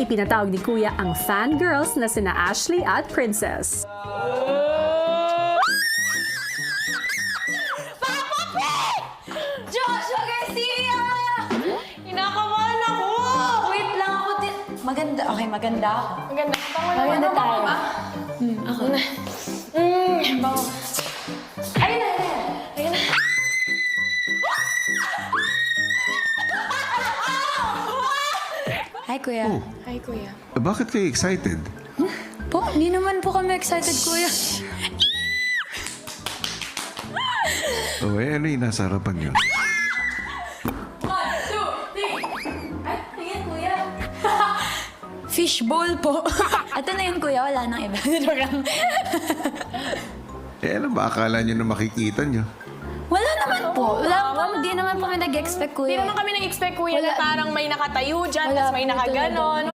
Ipinatawag ni Kuya ang fangirls na sina Ashley at Princess. Joshua Garcia! Inakabahan ako! Wait lang ako din. Maganda. Okay, maganda ako. Maganda. Maganda tayo. Ba? Ako na. Bango. Ayun na, ayun na. Ayun na. Hi, Kuya. Oh, Hi, Kuya. bakit kayo excited? Po, hindi naman po kami excited, Kuya. Oh, ano yung nasa harapan nyo? 1, 2, 3. Ay, tingin, Kuya. Fishbowl po. Ito na yun, Kuya. Wala nang iba. Ano ba akala nyo na makikita nyo? Wala naman po. Wala po. Hindi naman po kami nag-expect, Kuya. Hindi naman kami nag-expect, Kuya, Wala. na parang may nakatayo dyan, Wala tapos may po nakaganon.